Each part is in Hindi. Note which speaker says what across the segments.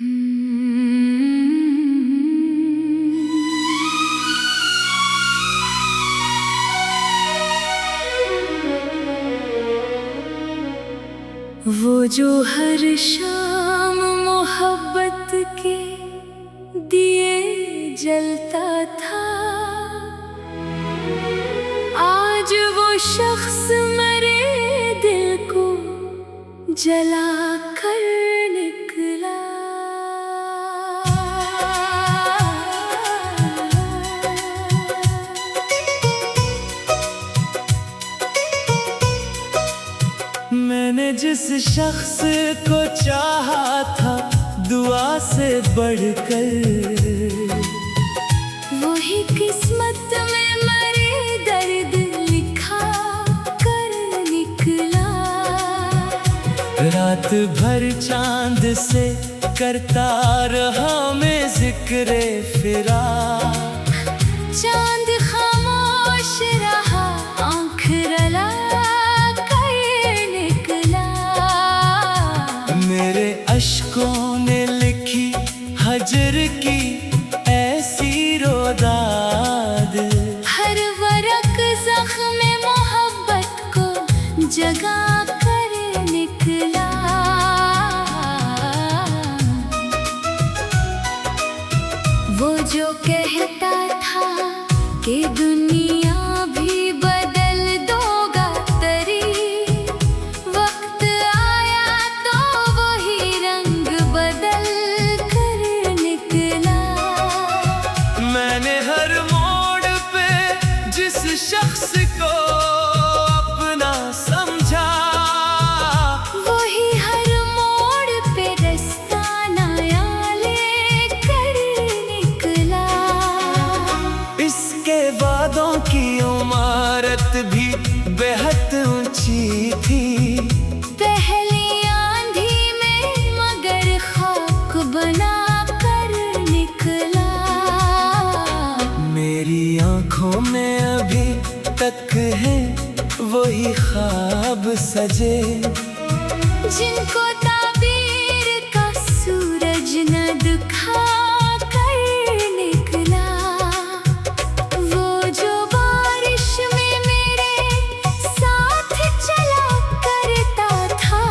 Speaker 1: वो जो हर शाम मोहब्बत के दिए जलता था, आज वो शख्स मेरे दिल को जला कर निकला। मैंने जिस शख्स को चाहा था दुआ से बढ़कर, वही किस्मत में मेरे दर्द लिखा कर निकला। रात भर चांद से करता रहा मैं जिक्रे फिरा, चांद खामोश रहा आँख रला कर निकला। मेरे अश्कों ने लिखी हजर की ऐसी रोदाद, हर वरक ज़ख्म मोहब्बत को जगा कर निकला। वो जो कहता था कि दुनिया भी बदल दोगा तरी, वक्त आया तो वही रंग बदल कर निकला। मैंने हर मोड़ पे जिस शख्स को अपना समझा, वही हर मोड़ पे रास्ता नया लेकर निकला। इसके वादों की इमारत भी बेहद ऊंची थी, पहली आंधी में मगर खाक बना कर निकला। मेरी आंखों में अभी तक है वही ख्वाब सजे, जिनको ताबीर का सूरज न दिखा कर निकला। वो जो बारिश में मेरे साथ चला करता था,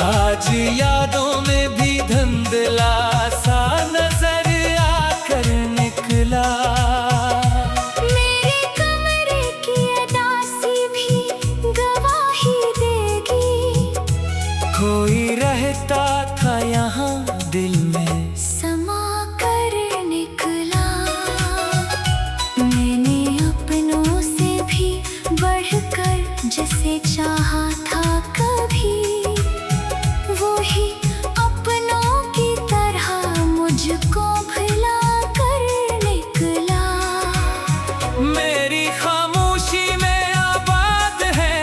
Speaker 1: आज यादों में भी धुंधला सा नजर आकर निकला। मेरे कमरे की अदासी भी गवाही देगी, कोई रहता था यहाँ दिल में समा कर निकला। मैंने अपनों से भी बढ़कर जिसे चाहा था कभी, वो ही अपनों की तरह मुझको भुला कर निकला। मेरी खामोशी में आबाद है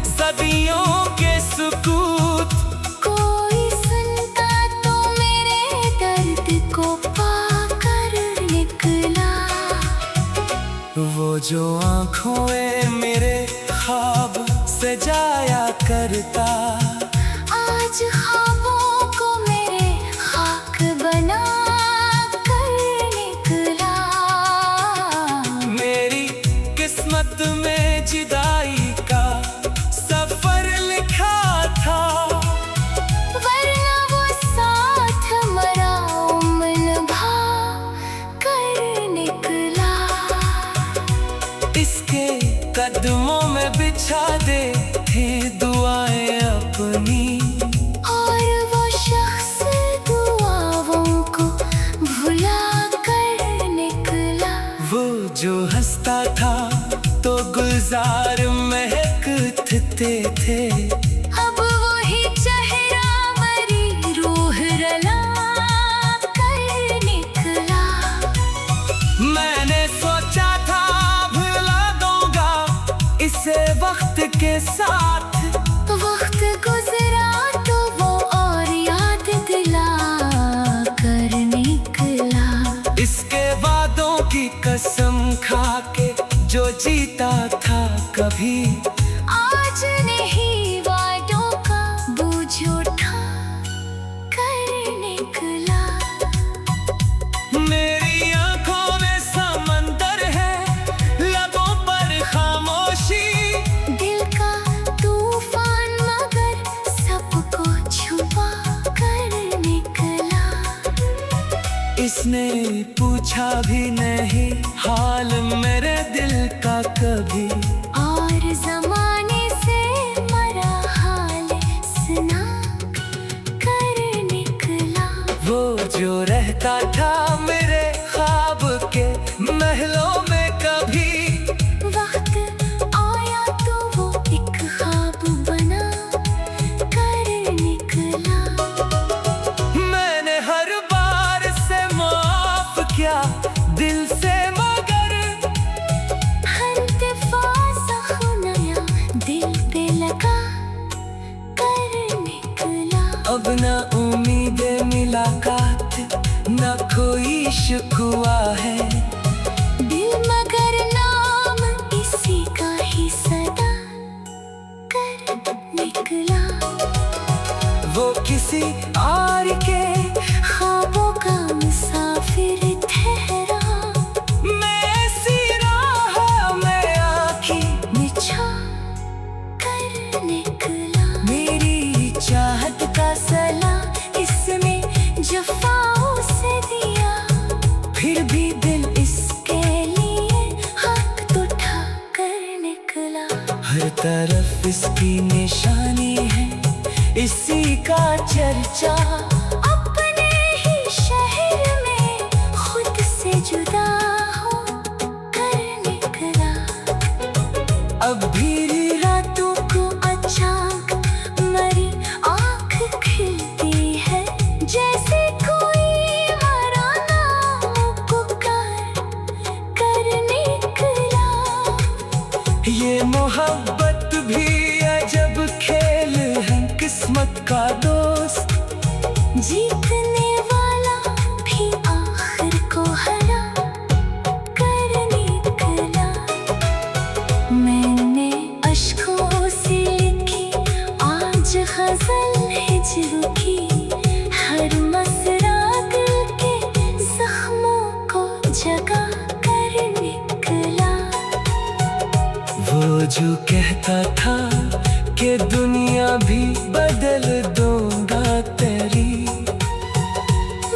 Speaker 1: सदियों के सुकूत, कोई सुनता तो मेरे दर्द को पाकर निकला। वो जो आँखों में मेरे ख्वाब सजाया करता, आज ख्वाबों को मेरे खाक बना कर निकला। मेरी किस्मत में जुदाई का सफर लिखा था, वरना वो साथ मरा उम्र भा कर निकला। इसके कदमों में बिछा दे थे दुआएं अपनी, और वो शख्स दुआओं को भुला कर निकला। वो जो हंसता था तो गुलजार महकते थे, अब वही चेहरा मरी रूह रला कर निकला। मैंने सोचा था भुला दूंगा इसे वक्त के साथ, वक्त गुजरा तो वो और याद दिला कर निकला। इसके वादों की कसम खा के जो जीता था कभी, आज नहीं वादों का बोझ उठा कर इसने पूछा भी नहीं हाल मेरे दिल का कभी,
Speaker 2: और ज़माने से मरा हाल सुना कर निकला।
Speaker 1: वो जो रहता था मेरे ख्वाब के महलों में कभी,
Speaker 2: वक्त आया तो वो एक ख्वाब बना कर निकला।
Speaker 1: मैंने हर बार से माफ किया दिल से, मगर
Speaker 2: हर दफा ज़ख्म नया दिल पे लगा कर निकला।
Speaker 1: अब न उम्मीद मुलाकात न कोई शिकवा है,
Speaker 2: दिल मगर नाम इसी का ही सदा कर निकला।
Speaker 1: वो किसी और के
Speaker 2: ख्वाबों का मुसाफिर ठहरा,
Speaker 1: मैं ऐसी राह में आँखें
Speaker 2: बिछा कर निकला।
Speaker 1: मेरी
Speaker 2: चाहत का सला इसने जफाओं से दिया,
Speaker 1: फिर भी दिल
Speaker 2: इसके लिए हाथ उठा कर निकला।
Speaker 1: हर तरफ इसकी निशानी है, इसी का चर्चा।
Speaker 2: अपने ही शहर में खुद से जुदा हो कर निकला।
Speaker 1: अब भी
Speaker 2: रातों को अचानक मरी आँख खिलती है, जैसे कोई मरा नाम पुकार कर निकला।
Speaker 1: ये मोहब्बत भी अजब खेल है किस्मत का दोस्त,
Speaker 2: जीतने वाला भी आखिर को हरा कर निकला। मैंने अश्कों से लिखी आज ग़ज़ल हिज्र की, हर मसरा दिल के ज़ख्मों को जगा कर निकला।
Speaker 1: वो जो कहता था कि दुनिया भी बदल दूंगा तेरी,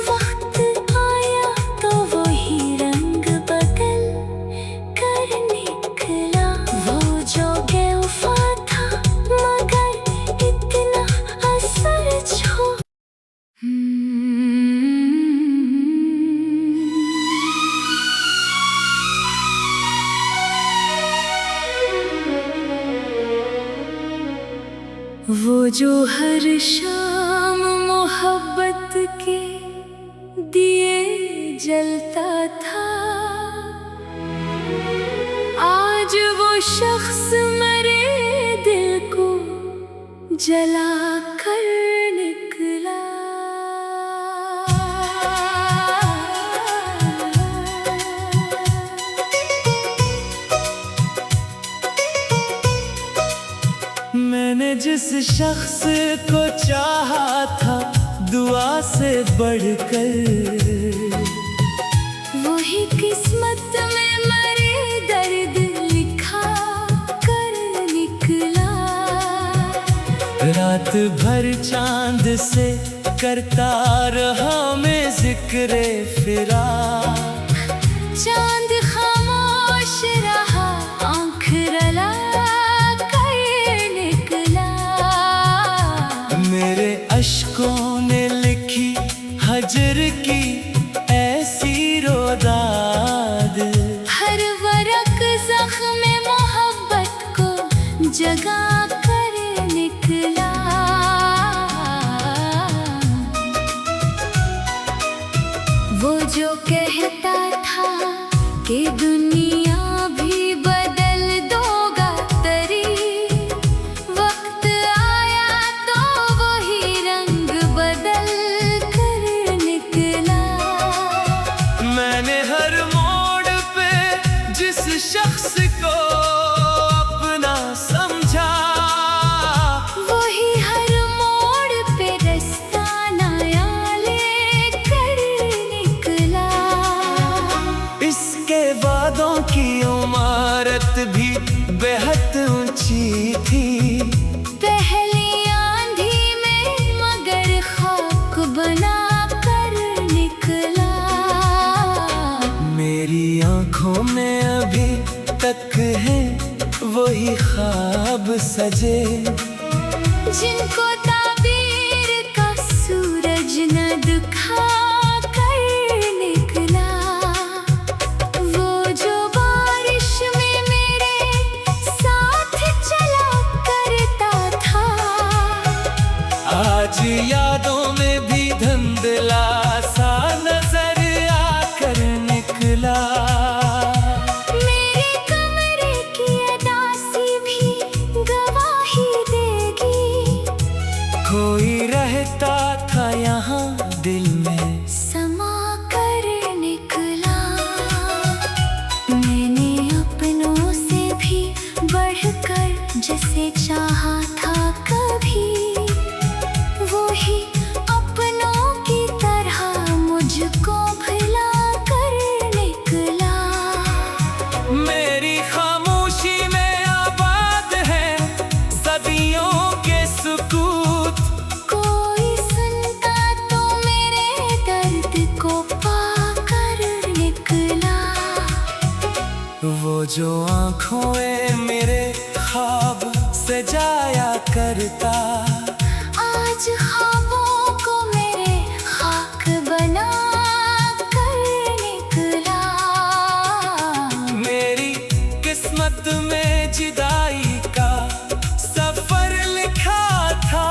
Speaker 2: वक्त आया तो वही रंग बदल कर निकला। वो जो बेवफा था मगर इतना असर छोड़। वो जो हर शाम मोहब्बत के दिए जलता था, आज वो शख्स मेरे दिल को जला कर निकला।
Speaker 1: मैंने जिस शख्स को चाहा था दुआ से बढ़कर,
Speaker 2: वही किस्मत में मेरे दर्द लिखा कर निकला।
Speaker 1: रात भर चांद से करता रहा मैं जिक्र फिरा,
Speaker 2: चांद खामोश रहा आँख रला कर निकला।
Speaker 1: मेरे अश्कों ने लिखी हजर की ऐसी रोदाद,
Speaker 2: हर वरक ज़ख्म मोहब्बत को जगा कर निकला। वो जो कहता था कि दुनिया भी बदल दोगा तेरी, वक्त आया तो वही रंग बदल कर निकला।
Speaker 1: मैंने हर मोड़ पे जिस शख्स को अपना समझा,
Speaker 2: वही हर मोड़ पे रास्ता नया लेकर निकला।
Speaker 1: इसके वादों की में अभी तक है वही ख्वाब सजे,
Speaker 2: जिनको ताबीर का सूरज न दिखा कर निकला। वो जो बारिश में मेरे साथ चला करता था,
Speaker 1: आज यादों में भी धुंधला सा नजर आकर निकला।
Speaker 2: मेरे कमरे की अदासी भी गवाही देगी,
Speaker 1: कोई रहता था यहाँ दिल में
Speaker 2: समा कर निकला। मैंने अपनों से भी बढ़कर जिसे चाहा था कभी, वो ही अपनों की तरह मुझको भुला कर निकला।
Speaker 1: मेरी खामोशी में आबाद है सदियों के सुकूत,
Speaker 2: कोई सुनता तो मेरे दर्द को पाकर निकला।
Speaker 1: वो जो आँखों में मेरे ख्वाब सजाया करता,
Speaker 2: आज ख्वाबों को मेरे खाक बना कर निकला।
Speaker 1: मेरी किस्मत में जुदाई का सफर लिखा था,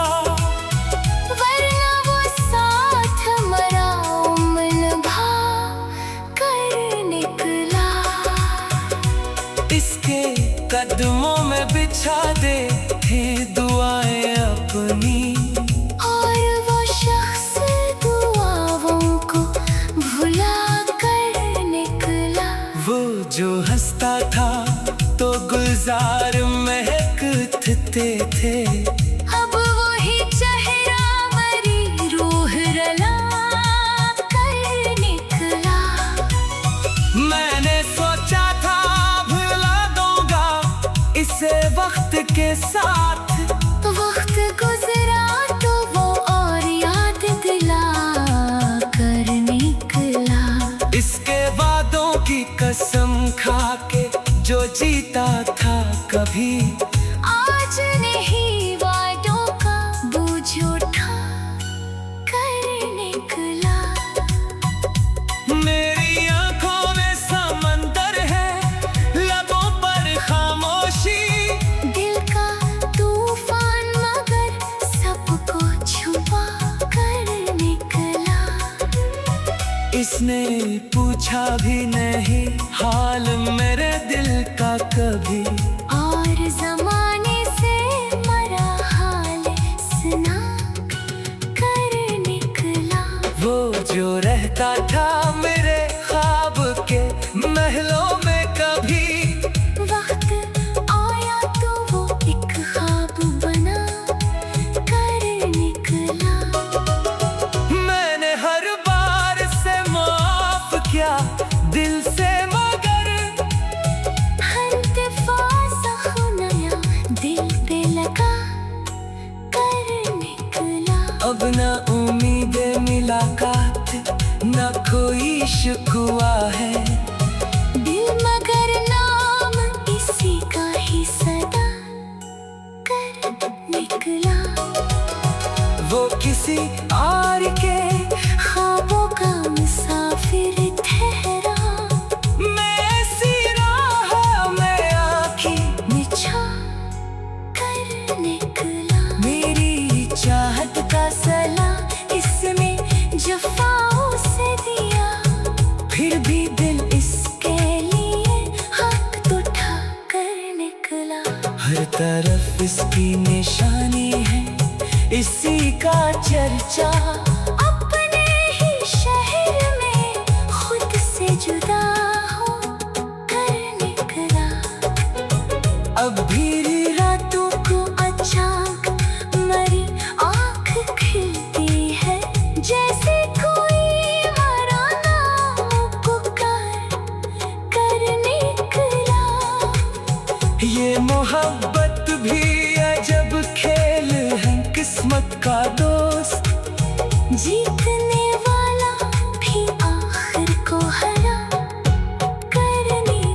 Speaker 2: वरना वो साथ मरा उम्र भा कर निकला।
Speaker 1: इसके कदमों में बिछा दे थे दुआएं अपनी,
Speaker 2: और वो शख्स दुआओं को भुला कर निकला।
Speaker 1: वो जो हंसता था तो गुलजार महकते थे,
Speaker 2: अब वही चेहरा मरी रूह रला कर निकला।
Speaker 1: मैंने सोचा था भुला दूंगा इसे वक्त के साथ,
Speaker 2: वक्त गुजरा तो वो और याद दिला कर निकला।
Speaker 1: इसके वादों की कसम खा के जो जीता था कभी,
Speaker 2: आज नहीं वादों का बोझ उठा कर निकला।
Speaker 1: मेरी आंखों में समंदर है लबों पर खामोशी,
Speaker 2: दिल का तूफान मगर सबको छुपा कर निकला।
Speaker 1: इसने पूछा भी नहीं हाल मेरे दिल का कभी,
Speaker 2: और जमाने से मरा हाल सुना कर निकला।
Speaker 1: वो जो रहता था मेरे ख्वाब के महलों में कभी,
Speaker 2: वक्त आया तो वो एक ख्वाब बना कर निकला।
Speaker 1: मैंने हर बार से माफ किया दिल से मगर,
Speaker 2: नया दिल पे लगा कर निकला।
Speaker 1: अब न उम्मीद मुलाकात न कोई शिकवा है,
Speaker 2: दिल मगर नाम इसी का ही सदा कर निकला।
Speaker 1: वो किसी और के
Speaker 2: ख्वाबों का मुसाफिर ठहरा,
Speaker 1: मैं ऐसी राह में आँखें
Speaker 2: बिछा कर निकला।
Speaker 1: मेरी
Speaker 2: चाहत का सला इसमें जफाओं से दिया,
Speaker 1: फिर भी दिल
Speaker 2: इसके लिए हक तो उठा कर निकला।
Speaker 1: हर तरफ इसकी निशानी है इसी का चर्चा,
Speaker 2: अपने ही शहर में खुद से जुदा हो कर निकला।
Speaker 1: अब भी
Speaker 2: रातों को अचानक मरी आँख खिलती है, जैसे कोई मरा नाम पुकार कर निकला।
Speaker 1: ये मोहब्बत भी अजब खेल है किस्मत का दोस्त,
Speaker 2: जीतने वाला भी आखिर को हरा कर निकला।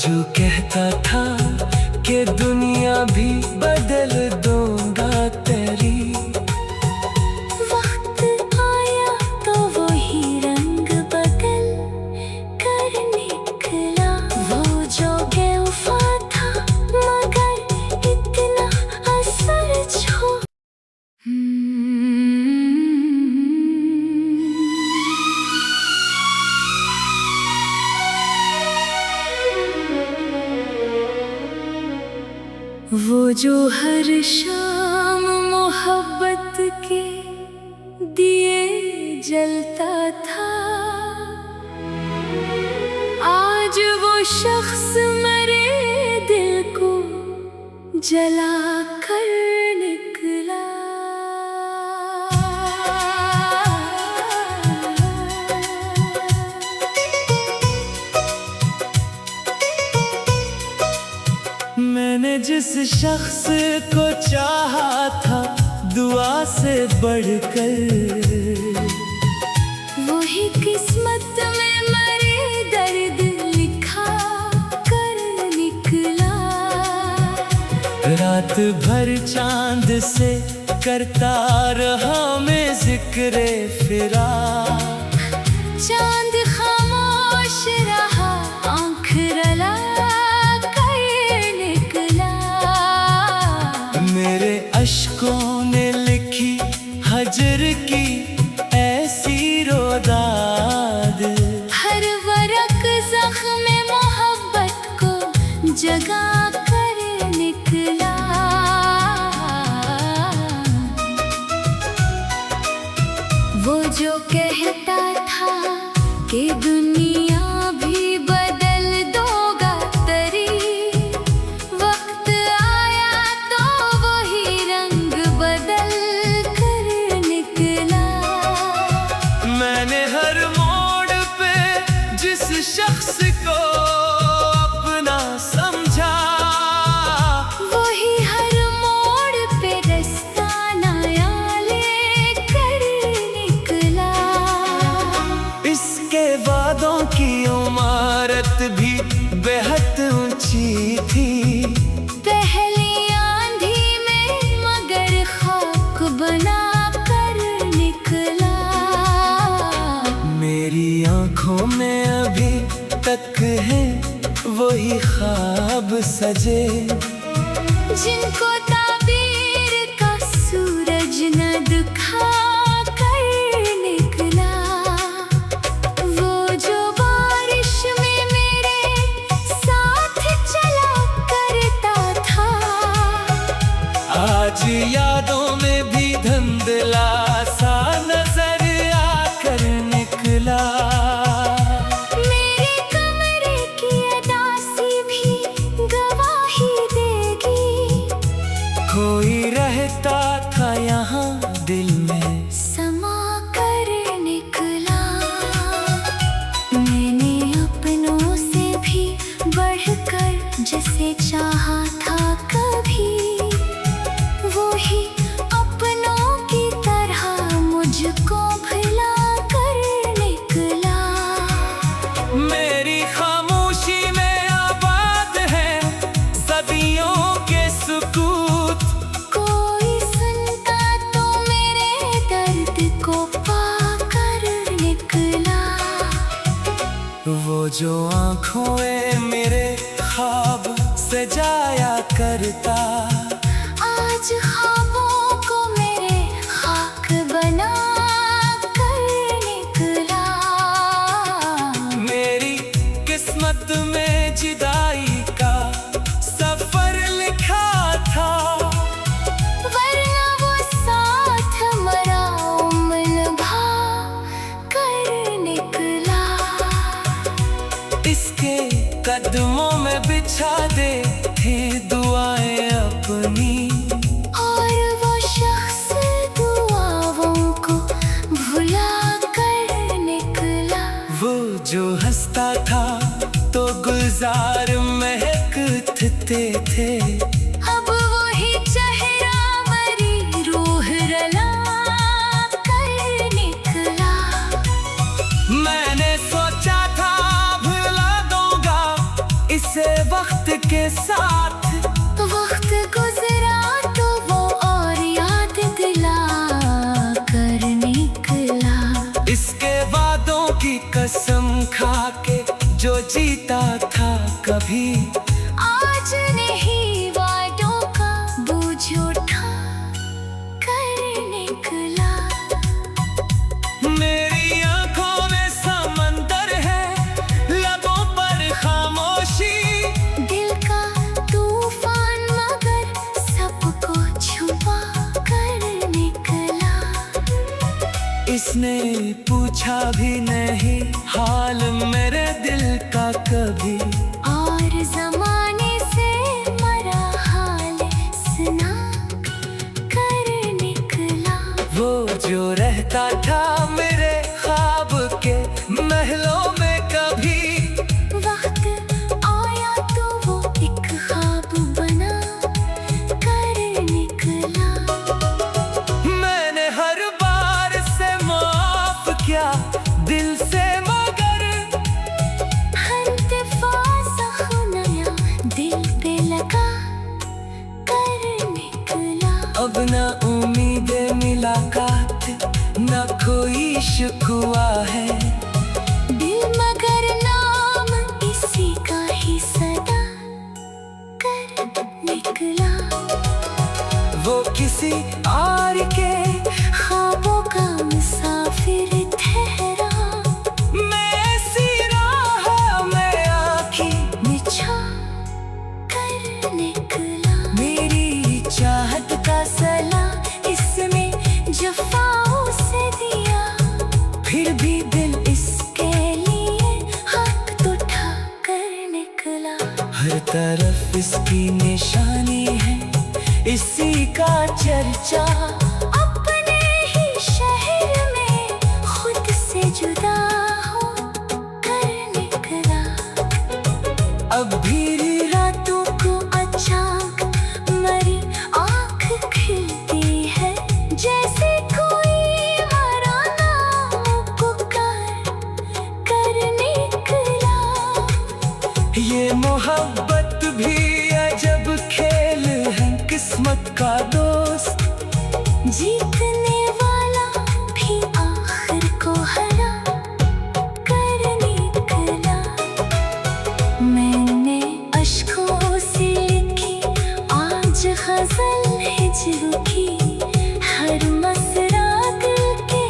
Speaker 1: जो कहता था कि दुनिया भी बदल दूंगा तेरी,
Speaker 2: वक्त आया तो वही रंग बदल कर निकला। वो जो बेवफा था मगर इतना असर छोड़। वो जो हर शाम मोहब्बत के दिए जलता था, आज वो शख्स मेरे दिल को जला कर निकला।
Speaker 1: मैंने जिस शख्स को चाहा था दुआ से बढ़कर,
Speaker 2: वही किस्मत में मेरे दर्द लिखा कर निकला।
Speaker 1: रात भर चांद से करता रहा मैं जिक्रे फिरा,
Speaker 2: चांद खामोश रहा आँख रला कर निकला।
Speaker 1: मेरे अश्कों ने लिखी हजर की ऐसी रोदाद,
Speaker 2: हर वरक ज़ख्म मोहब्बत को जगा कर निकला। वो जो कहता था कि दुनिया भी बदल दोगा तेरी, वक्त आया तो वही रंग बदल कर निकला।
Speaker 1: मैंने हर मोड़ पे जिस शख्स को अपना समझा,
Speaker 2: वही हर मोड़ पे रास्ता नया लेकर निकला।
Speaker 1: इसके वादों की इमारत भी बेहद ऊंची थी,
Speaker 2: पहली आंधी में मगर खाक बना कर निकला।
Speaker 1: मेरी आंखों में अभी तक है वही ख्वाब सजे,
Speaker 2: जिनको ताबीर का सूरज न दिखा कर निकला। वो जो बारिश में मेरे साथ चला करता था,
Speaker 1: आज यादों में भी धुंधला सा नजर आकर निकला।
Speaker 2: मेरे कमरे की अदासी भी गवाही देगी,
Speaker 1: कोई रहता था यहाँ दिल में
Speaker 2: समा कर निकला। मैंने अपनों से भी बढ़कर जिसे चाहा था कभी, वो ही अपनों की तरह मुझको भुला कर निकला।
Speaker 1: मेरी खामोशी में आबाद है सदियों के सुकूत,
Speaker 2: कोई सुनता तो मेरे दर्द को पाकर निकला।
Speaker 1: वो जो आँखों में मेरे ख्वाब सजाया करता,
Speaker 2: आज ख्वाबों को मेरे खाक बना कर निकला।
Speaker 1: मेरी किस्मत में जुदाई का सफर लिखा था,
Speaker 2: वरना वो साथ मरा उम्र भा कर निकला।
Speaker 1: इसके कदमों में बिछा दे थे दुआएं अपनी,
Speaker 2: और वो शख्स दुआओं को भुला कर निकला।
Speaker 1: वो जो हंसता था तो गुलजार महकते थे,
Speaker 2: अब वही चेहरा मरी रूह रला कर निकला।
Speaker 1: मैंने सोचा था भुला दूंगा इसे के साथ।
Speaker 2: वक्त गुजरा तो वो और याद दिला कर निकला।
Speaker 1: इसके वादों की कसम खा के जो जीता था कभी,
Speaker 2: आज नहीं वादों का बोझ उठा कर निकला।
Speaker 1: मेरी आंखों में समंदर है, लबों पर खामोशी।
Speaker 2: दिल का तूफान मगर सबको छुपा कर निकला।
Speaker 1: इसने पूछा भी नहीं हाल मेरे दिल का कभी,
Speaker 2: और जमाने से मरा हाल सुना कर निकला।
Speaker 1: वो जो रहता था मेरे ख्वाब के महलों में कभी,
Speaker 2: वक्त आया तो वो एक ख्वाब बना कर निकला।
Speaker 1: मैंने हर बार से माफ किया दिल से, मगर
Speaker 2: हर दफा नया दिल पे लगा कर निकला।
Speaker 1: अब न उम्मीद मुलाकात न कोई शिकवा है।
Speaker 2: दिल मगर नाम इसी का ही सदा कर निकला।
Speaker 1: वो किसी और के
Speaker 2: ख्वाबों का मुसाफिर ठहरा।
Speaker 1: मैं ऐसी राह में आँखें
Speaker 2: बिछा कर निकला।
Speaker 1: मेरी चाहत
Speaker 2: का सला इसमें जफाओं से दिया।
Speaker 1: फिर भी दिल
Speaker 2: इसके लिए हक तो उठा कर निकला।
Speaker 1: हर तरफ इसकी निशानी है, इसी का चर्चा।
Speaker 2: अपने ही शहर में खुद से जुदा हो कर निकला।
Speaker 1: अब भी
Speaker 2: रातों को अचानक मरी आँख खिलती है, जैसे कोई मरा नाम पुकार कर निकला।
Speaker 1: ये मोहब्बत भी अजब खेल है किस्मत का दोस्त।
Speaker 2: जीतने वाला भी आखिर को हरा कर निकला। मैंने अश्कों से लिखी आज गजल हिज्र की, हर मसरा दिल के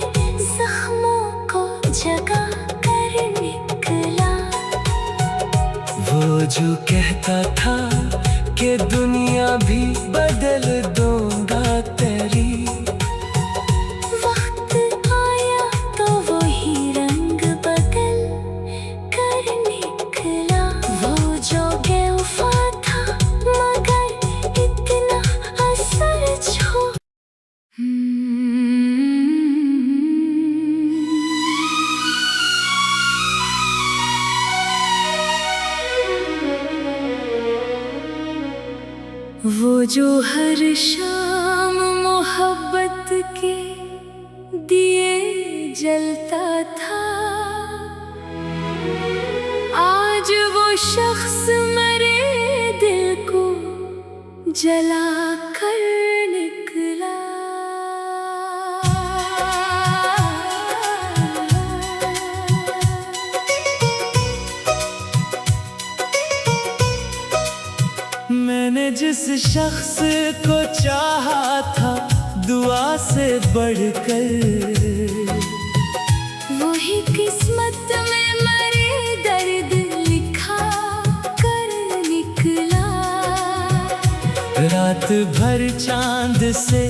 Speaker 2: जख्मों को जगा कर निकला।
Speaker 1: वो जो कहता था कि दुनिया भी बदल दूंगा तेरी,
Speaker 2: वक्त आया तो वही रंग बदल कर निकला। वो जो बेवफा था मगर इतना असर छोड़। वो जो हर शाम मोहब्बत के दिए जलता था, आज वो शख्स मरे दिल को जला कर निकला।
Speaker 1: मैंने जिस शख्स को चाहा था दुआ से बढ़कर,
Speaker 2: वही किस्मत में मरे दर्द लिखा कर निकला।
Speaker 1: रात भर चांद से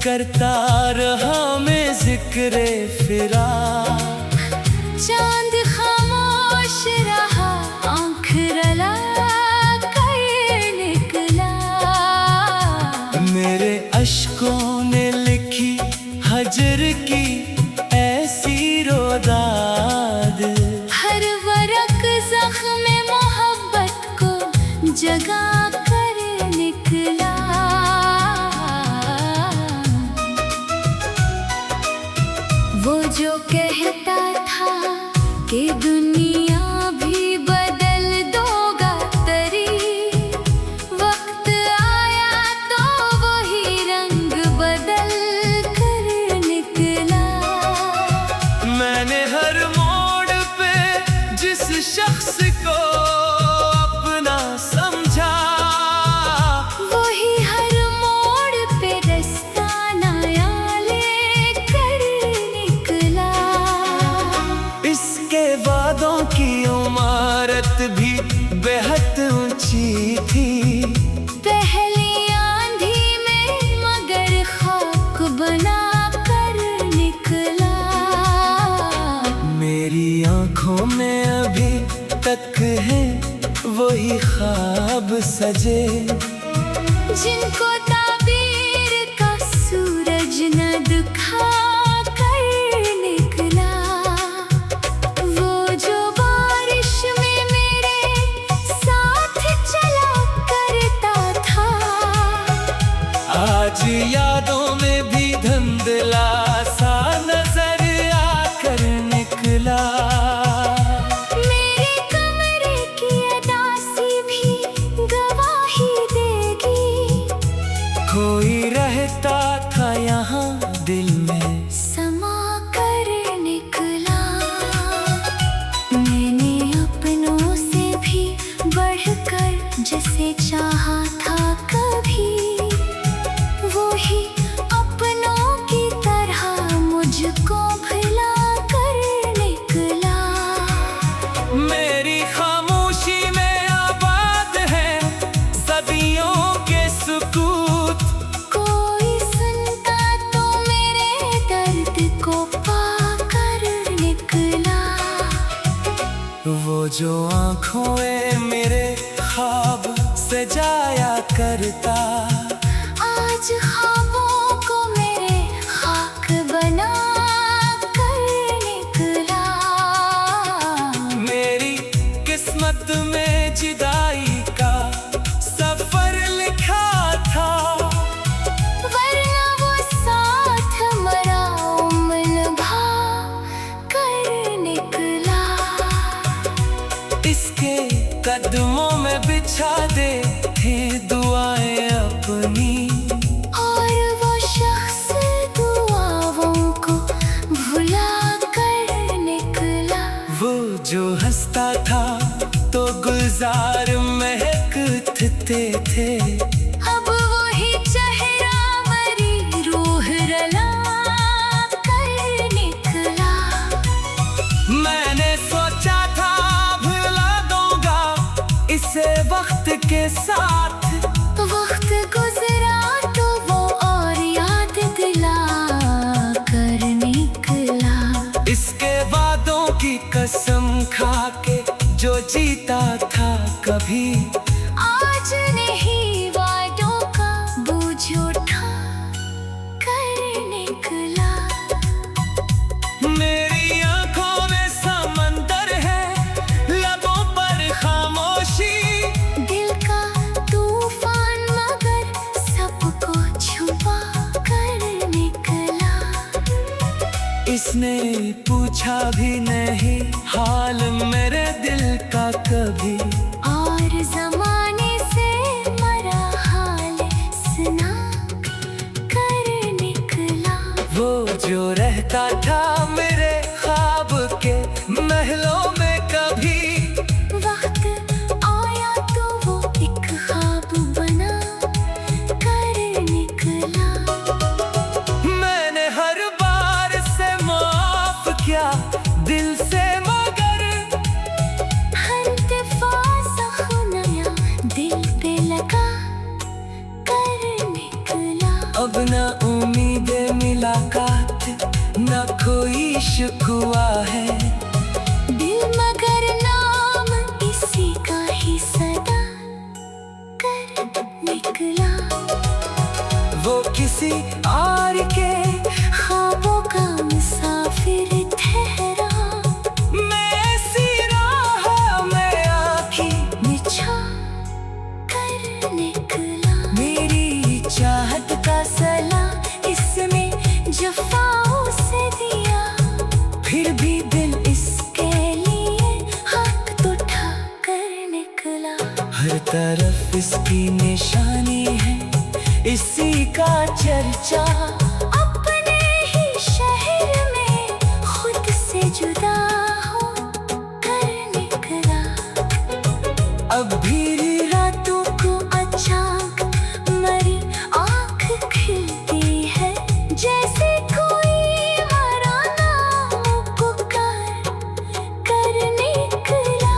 Speaker 1: करता रहा मैं जिक्र फिराक।
Speaker 2: चांद खामोश रहा आँख रला कर निकला।
Speaker 1: मेरे अश्कों ने लिखी हजर की ऐसी रोदाद,
Speaker 2: हर वरक जख्म मोहब्बत को जगा कर निकला। वो जो कहता था कि दुनिया भी बदल दोगा तरी,
Speaker 1: तक है वही ख्वाब सजे,
Speaker 2: जिनको ताबीर का सूरज न दिखा कर निकला। वो जो बारिश में मेरे साथ चला करता था,
Speaker 1: आज यादों में भी धुंधला सा नजर आकर निकला।
Speaker 2: मेरे कमरे की अदासी भी गवाही देगी,
Speaker 1: कोई रहता था यहाँ दिल में
Speaker 2: समा कर निकला। मैंने अपनों से भी बढ़कर जिसे चाहा था कभी, वो ही अपनों की तरह मुझको भुला कर निकला।
Speaker 1: मेरी खामोशी में आबाद है सदियों के सुकूत,
Speaker 2: कोई सुनता तो मेरे दर्द को पाकर निकला।
Speaker 1: वो जो आँखों में मेरे ख्वाब सजाया करता,
Speaker 2: आज ख्वाबों को मेरे खाक बना कर निकला।
Speaker 1: मेरी किस्मत में जुदाई का सफर लिखा था,
Speaker 2: वरना वो साथ मरा उम्र भा कर निकला।
Speaker 1: इसके कदमों में बिछा दे थे दुआएं अपनी,
Speaker 2: और वो शख्स दुआओं को भुला कर निकला।
Speaker 1: वो जो हंसता था तो गुलजार महकते थे,
Speaker 2: अब वही चेहरा मरी रूह रला कर निकला।
Speaker 1: मैंने सोचा था भुला दूंगा इसे वक्त के साथ,
Speaker 2: वक्त गुजरा तो वो और याद दिला कर निकला।
Speaker 1: इसके वादों की कसम खा के जो जीता था कभी,
Speaker 2: आज नहीं वादों का बोझ उठा कर निकला।
Speaker 1: मेरी आंखों में समंदर है लबों पर खामोशी,
Speaker 2: दिल का तूफान मगर सबको छुपा कर निकला।
Speaker 1: इसने पूछा भी नहीं हाल मेरे दिल का कभी,
Speaker 2: और जमाने से मरा हाल सुना कर निकला।
Speaker 1: वो जो रहता था मेरे ख्वाब के महलों में कभी,
Speaker 2: वक्त आया तो वो एक ख्वाब बना कर निकला।
Speaker 1: मैंने हर बार से माफ किया दिल से, मगर
Speaker 2: हर दफा जख्म नया दिल पे लगा कर निकला।
Speaker 1: अब न उम्मीद मुलाकात न कोई शिकवा है,
Speaker 2: दिल मगर नाम इसी का ही सदा कर निकला।
Speaker 1: वो किसी और के
Speaker 2: ख्वाबों का मुसाफिर ठहरा,
Speaker 1: मैं ऐसी राह में आँखी
Speaker 2: बिछा कर निकला।
Speaker 1: मेरी
Speaker 2: चाहत का सला इसने जफाओं से दिया,
Speaker 1: फिर भी दिल
Speaker 2: इसके लिए हक तो उठा कर निकला।
Speaker 1: हर तरफ इसकी निशानी है इसी का चर्चा,
Speaker 2: अपने ही शहर में खुद से जुदा हो कर निकला।
Speaker 1: अब भी
Speaker 2: रातों को अचानक मरी आँख खिलती है, जैसे कोई मरा नाम पुकार कर निकला।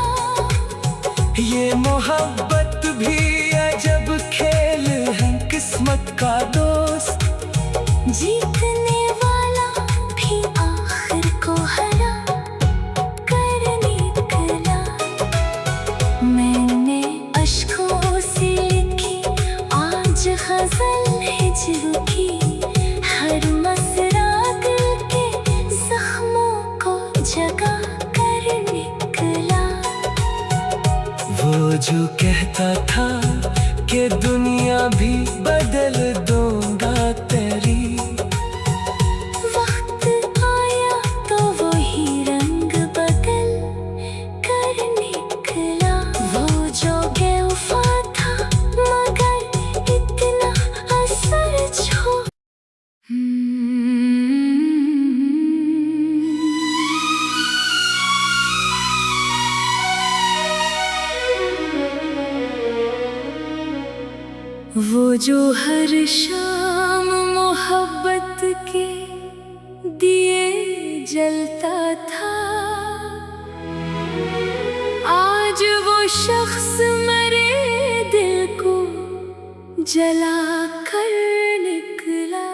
Speaker 1: ये मोहब्बत भी अजब खेल है किस्मत का दोस्त, जो कहता था कि दुनिया भी बदल दूंगा तेरी,
Speaker 2: वक्त आया तो वही रंग बदल कर निकला। वो जो बेवफा था मगर इतना असर छोड़। वो जो हर शाम मोहब्बत के दिए जलता था, आज वो शख्स मेरे दिल को जला कर निकला।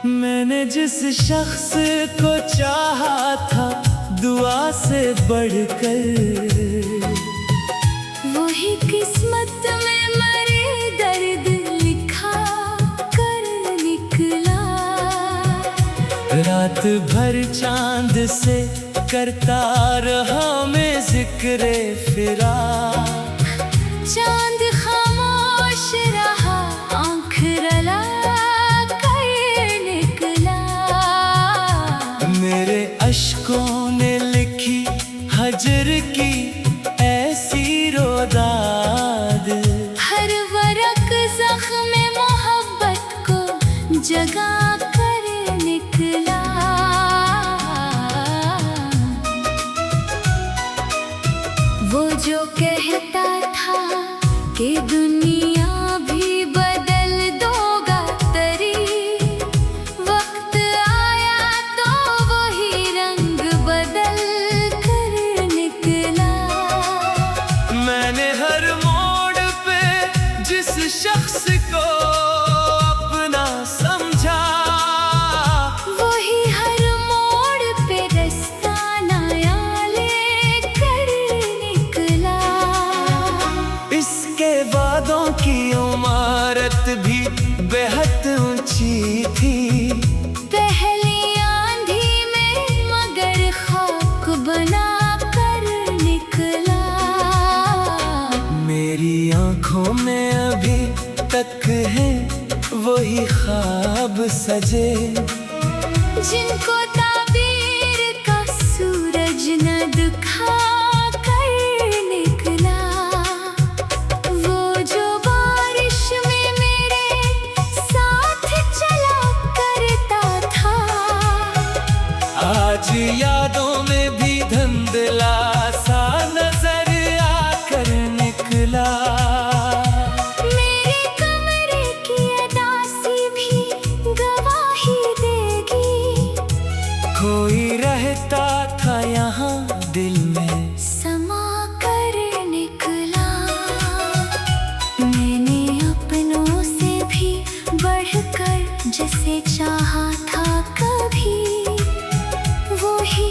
Speaker 1: मैंने जिस शख्स को चाहा था दुआ से बढ़कर,
Speaker 2: वही किस्मत में मेरे दर्द लिखा कर निकला।
Speaker 1: रात भर चांद से करता रहा मैं जिक्रे फिरा,
Speaker 2: चांद खामोश रहा आँख रला कर निकला।
Speaker 1: मेरे अश्कों ने लिखी हजर की ऐसी रोदाद,
Speaker 2: हर वरक ज़ख्म मोहब्बत को जगा कर निकला। वो जो कहता था कि दुनिया भी बदल दोगा तेरी, वक्त आया तो वही रंग बदल कर निकला।
Speaker 1: मैंने हर मोड़ पे जिस शख्स को अपना समझा,
Speaker 2: वही हर मोड़ पे रास्ता नया लेकर निकला।
Speaker 1: इसके वादों की इमारत भी बेहद ऊंची थी,
Speaker 2: पहली आंधी में मगर खाक बना कर निकला।
Speaker 1: मेरी आंखों में अभी तक है वही ख्वाब सजे,
Speaker 2: जिनको ताबीर का सूरज न दिखा कर निकला। वो जो बारिश में मेरे साथ चला करता था,
Speaker 1: आज यादों में भी धुंधला सा नजर आकर निकला।
Speaker 2: मेरे कमरे की अदासी भी गवाही देगी,
Speaker 1: कोई रहता था यहाँ दिल में
Speaker 2: समा कर निकला। मैंने अपनों से भी बढ़कर जिसे चाहा था कभी, वही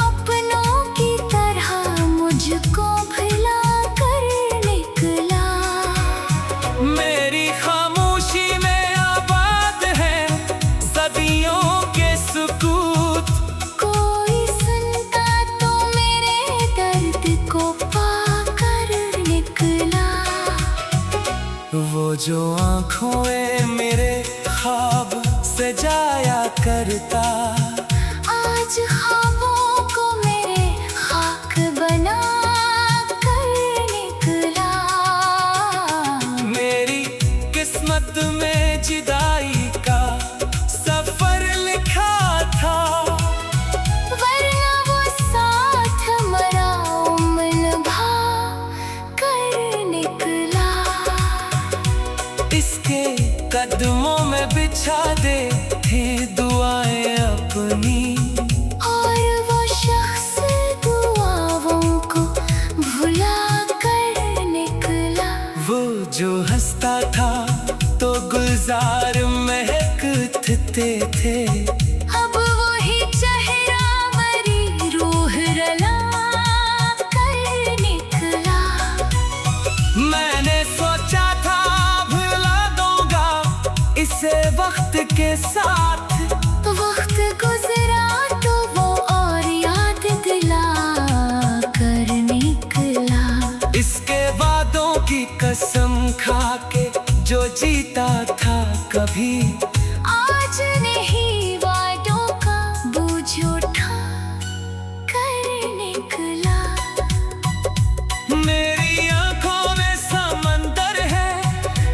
Speaker 2: अपनों की तरह मुझको भुला कर निकला।
Speaker 1: मेरी खामोशी में आबाद है सदियों के सुकूत,
Speaker 2: कोई सुनता तो मेरे दर्द को पाकर निकला।
Speaker 1: वो जो आँखों में मेरे ख्वाब सजाया करता,
Speaker 2: आज ख्वाबों को मेरे खाक बना कर निकला।
Speaker 1: मेरी किस्मत में जुदाई का सफर लिखा था,
Speaker 2: वरना वो साथ मरा उम्र भा कर निकला।
Speaker 1: इसके कदमों में बिछा दे थे दुआएं अपनी,
Speaker 2: और वो शख्स दुआओं को भुला कर निकला।
Speaker 1: वो जो हंसता था तो गुलजार महकते थे,
Speaker 2: अब वही चेहरा मरी रूह रला कर निकला।
Speaker 1: मैंने सोचा था भुला दूंगा इसे के साथ।
Speaker 2: वक्त गुजरा तो वो और याद दिला कर निकला।
Speaker 1: इसके वादों की कसम खा के जो जीता था कभी,
Speaker 2: आज नहीं वादों का बोझ उठा कर निकला।
Speaker 1: मेरी आंखों में समंदर है,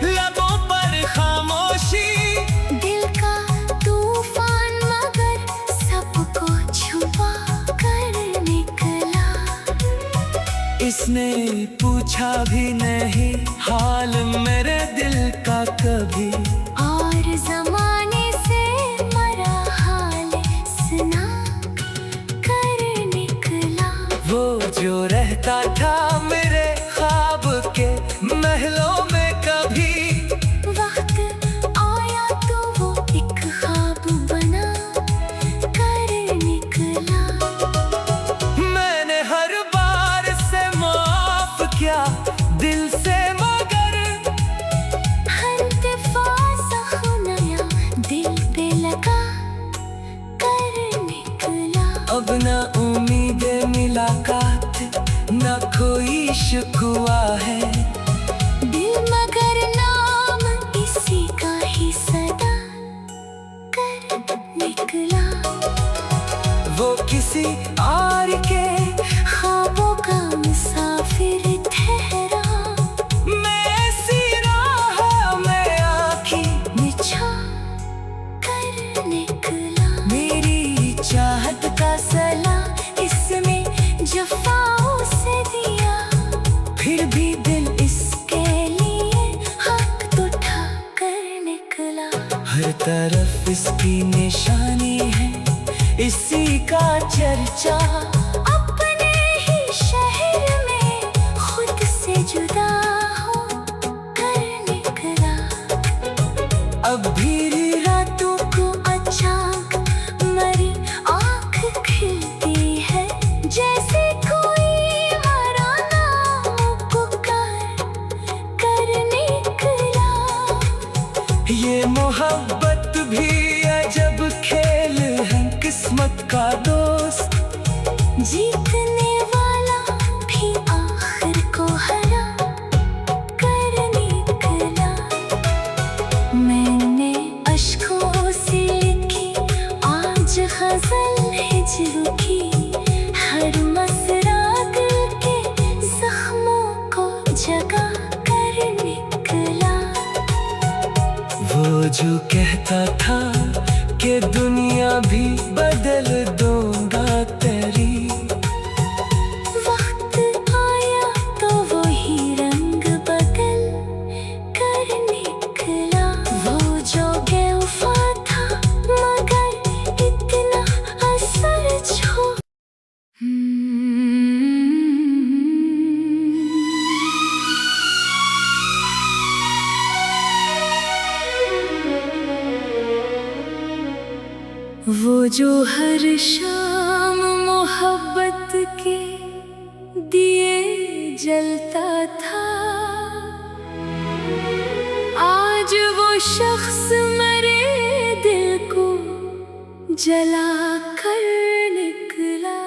Speaker 1: लबों पर खामोशी।
Speaker 2: दिल का तूफान मगर सबको छुपा कर निकला।
Speaker 1: इसने पूछा भी नहीं हाल मेरे दिल का कभी,
Speaker 2: और जमाने से मरा हाल सुना कर निकला।
Speaker 1: वो जो रहता था मेरे ख्वाब के महलों में कभी,
Speaker 2: वक्त आया तो वो एक ख्वाब बना कर निकला।
Speaker 1: मैंने हर बार से माफ किया दिल से, मगर
Speaker 2: हर दफा जख्म नया दिल पे लगा कर निकला।
Speaker 1: अब न उम्मीद मुलाकात न कोई शिकवा है,
Speaker 2: दिल मगर नाम इसी का ही सदा कर निकला।
Speaker 1: वो किसी और के
Speaker 2: ख्वाबों का मुसाफिर ठहरा।
Speaker 1: मैं ऐसी राह में आखी
Speaker 2: बिछा कर निकला।
Speaker 1: मेरी
Speaker 2: चाहत का सला इसमें जफाओं से दिया।
Speaker 1: फिर भी दिल
Speaker 2: इसके लिए हक तो उठा कर निकला।
Speaker 1: हर तरफ इसकी निशानी है, इसी का चर्चा।
Speaker 2: अपने ही शहर में खुद से जुदा हो कर निकला।
Speaker 1: अब भी
Speaker 2: रातों को अचानक मरी आँख खिलती है, जैसे कोई मरा नाम पुकार कर निकला।
Speaker 1: ये मोहब्बत भी अजब खेल है किस्मत का दोस्त।
Speaker 2: जीतने वाला भी आखिर को हरा कर निकला। मैंने अश्कों से लिखी आज गजल हिज्र की, हर मसरा दिल के जख्मों को जगा कर निकला।
Speaker 1: वो जो कहता था कि दुनिया भी बदल दूंगा तेरी,
Speaker 2: वक्त आया तो वही रंग बदल कर निकला। वो जो बेवफा था मगर इतना असर छोड़। वो जो हर शाम मोहब्बत के दिए जलता था, आज वो शख्स मरे दिल को जला कर निकला।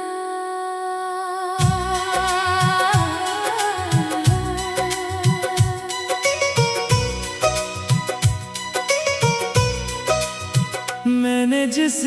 Speaker 1: मैंने जिस